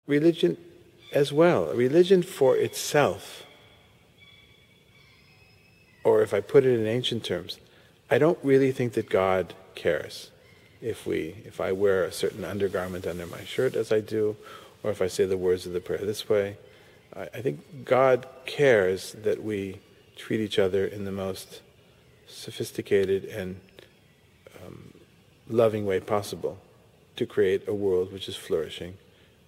religion as well. Religion for itself, or if I put it in ancient terms, I don't really think that God cares if I wear a certain undergarment under my shirt as I do, or if I say the words of the prayer this way. I think God cares that we treat each other in the most sophisticated and loving way possible to create a world which is flourishing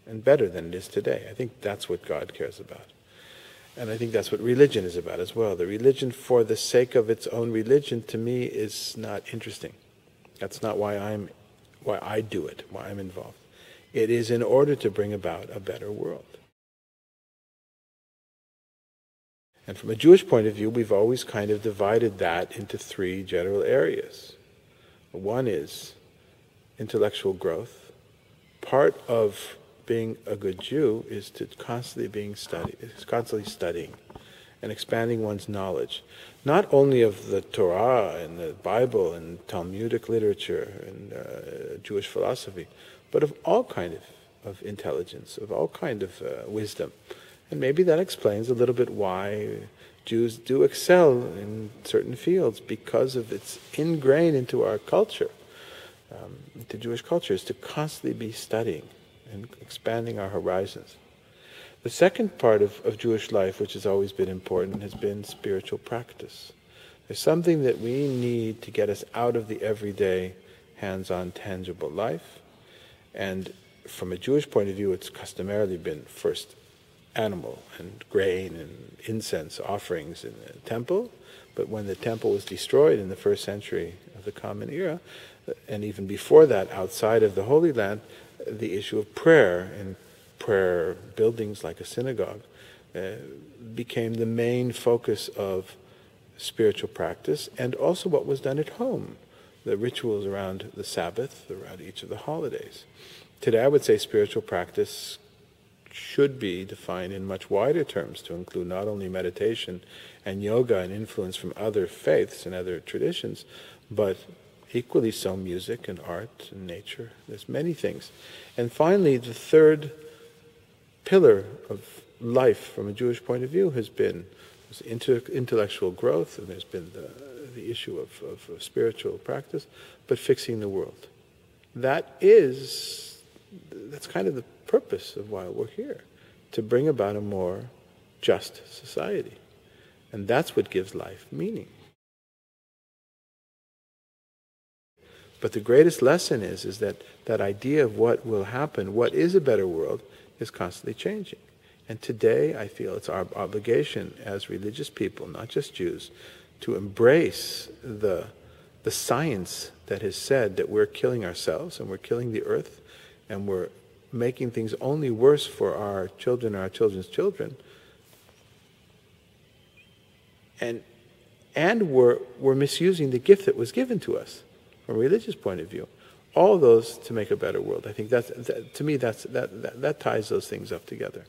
and better than it is today. I think that's what God cares about. And I think that's what religion is about as well. The religion for the sake of its own religion, to me, is not interesting. That's not why I do it, why I'm involved. It is in order to bring about a better world. And from a Jewish point of view, we've always kind of divided that into three general areas. One is intellectual growth. Part of being a good Jew is to constantly studying and expanding one's knowledge, not only of the Torah and the Bible and Talmudic literature and Jewish philosophy, but of all kind of intelligence, of all kind of wisdom. And maybe that explains a little bit why Jews do excel in certain fields, because of it's ingrained into our culture, into Jewish culture, is to constantly be studying and expanding our horizons. The second part of Jewish life, which has always been important, has been spiritual practice. There's something that we need to get us out of the everyday, hands-on, tangible life. And from a Jewish point of view, it's customarily been first animal and grain and incense offerings in the temple. But when the temple was destroyed in the first century of the Common Era, and even before that, outside of the Holy Land, the issue of prayer and prayer buildings like a synagogue became the main focus of spiritual practice, and also what was done at home, the rituals around the Sabbath, around each of the holidays. Today I would say spiritual practice should be defined in much wider terms to include not only meditation and yoga and influence from other faiths and other traditions, but equally so music and art and nature. There's many things. And finally, the third pillar of life from a Jewish point of view has been intellectual growth, and there's been the issue of spiritual practice, but fixing the world. That's kind of the purpose of why we're here, to bring about a more just society. And that's what gives life meaning. But the greatest lesson is that idea of what will happen, what is a better world, is constantly changing. And today I feel it's our obligation as religious people, not just Jews, to embrace the science that has said that we're killing ourselves and we're killing the earth and we're making things only worse for our children and our children's children. And we're misusing the gift that was given to us from a religious point of view. All those to make a better world. I think that ties those things up together.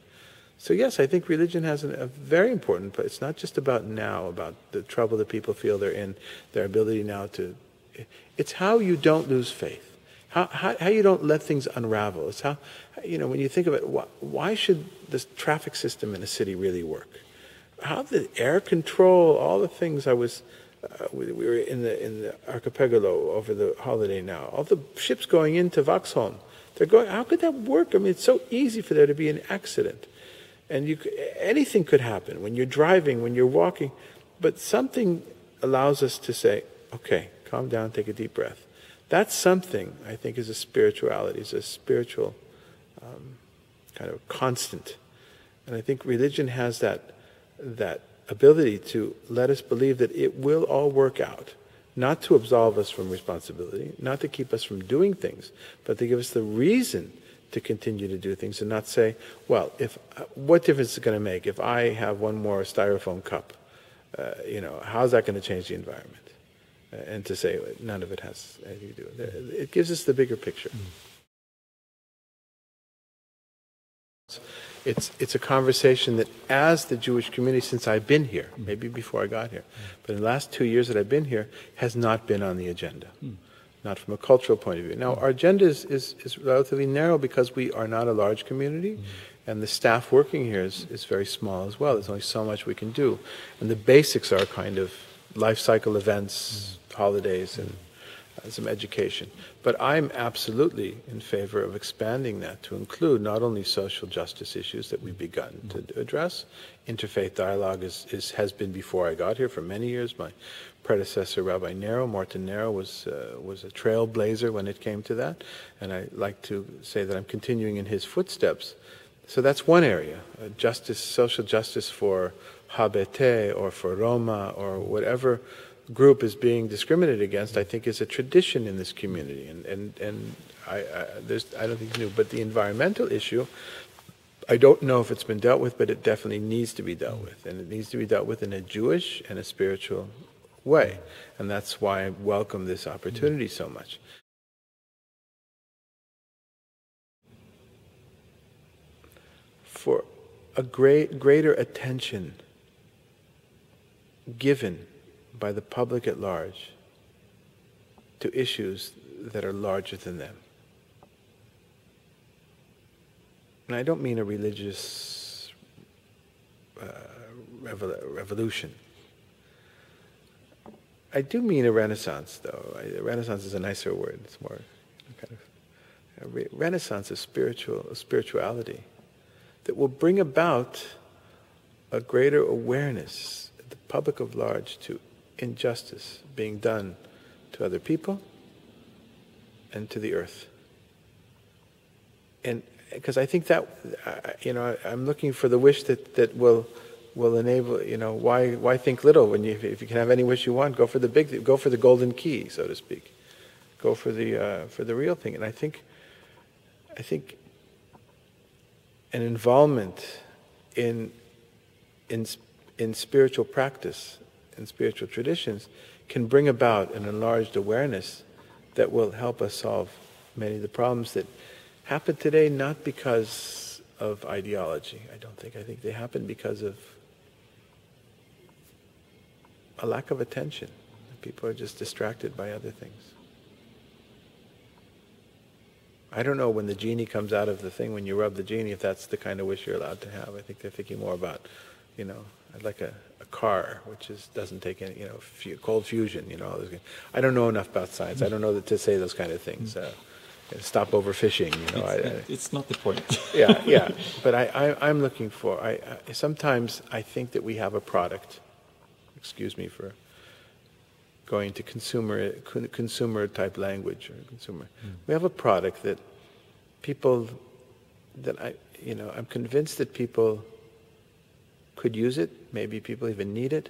So yes, I think religion has a very important place. It's not just about now, about the trouble that people feel they're in, their ability now to... It's how you don't lose faith. How you don't let things unravel. It's how, when you think of it, why should this traffic system in a city really work? How the air control, all the things we were in the archipelago over the holiday now. All the ships going into Vaxholm, they're going, how could that work? I mean, it's so easy for there to be an accident. And anything could happen when you're driving, when you're walking. But something allows us to say, okay, calm down, take a deep breath. That's something, I think, is a spirituality, is a spiritual kind of constant. And I think religion has that ability to let us believe that it will all work out, not to absolve us from responsibility, not to keep us from doing things, but to give us the reason to continue to do things and not say, well, what difference is it going to make if I have one more styrofoam cup? How's that going to change the environment? And to say none of it has anything to do with it. It gives us the bigger picture. It's a conversation that, as the Jewish community, since I've been here, maybe before I got here, but in the last 2 years that I've been here, has not been on the agenda. not from a cultural point of view. Now, our agenda is relatively narrow because we are not a large community, and the staff working here is very small as well. There's only so much we can do. And the basics are kind of life cycle events, holidays, and some education. But I'm absolutely in favor of expanding that to include not only social justice issues that we've begun to address. Interfaith dialogue has been before I got here for many years. My predecessor, Rabbi Martin Nero, was a trailblazer when it came to that. And I like to say that I'm continuing in his footsteps. So that's one area, justice, social justice for HBT or for Roma or whatever group is being discriminated against, I think is a tradition in this community, and I don't think it's new. But the environmental issue, I don't know if it's been dealt with, but it definitely needs to be dealt with, and it needs to be dealt with in a Jewish and a spiritual way, and that's why I welcome this opportunity so much. For a greater attention given by the public at large to issues that are larger than them. And I don't mean a religious revolution. I do mean a renaissance, though. Renaissance is a nicer word. It's more kind of a renaissance of spirituality that will bring about a greater awareness of the public at large to injustice being done to other people and to the earth. And because I think that, I'm looking for the wish that will enable, why think little when if you can have any wish you want, go for the golden key, so to speak. Go for the real thing. And I think an involvement in spiritual practice and spiritual traditions can bring about an enlarged awareness that will help us solve many of the problems that happen today, not because of ideology, I think they happen because of a lack of attention. People are just distracted by other things. I don't know when the genie comes out of the thing, when you rub the genie, if that's the kind of wish you're allowed to have. I think they're thinking more about, I'd like a car, which doesn't take any, cold fusion, I don't know enough about science. I don't know to say those kind of things. Stop overfishing, It's not the point. yeah. But I'm looking for, sometimes I think that we have a product, excuse me for going to consumer type language or consumer. We have a product that people, I'm convinced that people could use it, maybe people even need it,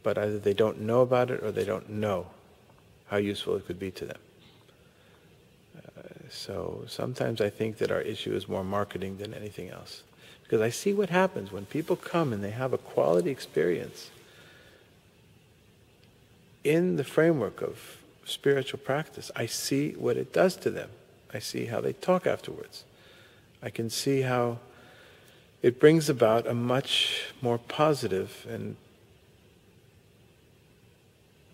but either they don't know about it or they don't know how useful it could be to them. So sometimes I think that our issue is more marketing than anything else. Because I see what happens when people come and they have a quality experience in the framework of spiritual practice. I see what it does to them. I see how they talk afterwards. I can see how it brings about a much more positive and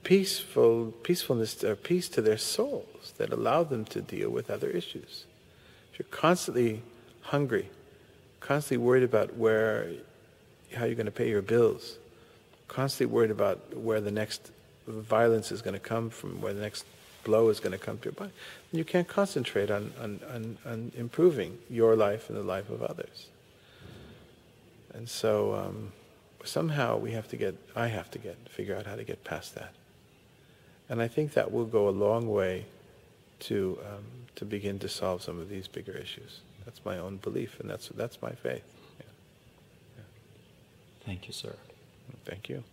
peacefulness or peace to their souls that allow them to deal with other issues. If you're constantly hungry, constantly worried about how you're going to pay your bills, constantly worried about where the next violence is going to come from, where the next blow is going to come to your body, then you can't concentrate on improving your life and the life of others. And so somehow I have to figure out how to get past that. And I think that will go a long way to begin to solve some of these bigger issues. That's my own belief, and that's my faith. Yeah. Thank you, sir. Thank you.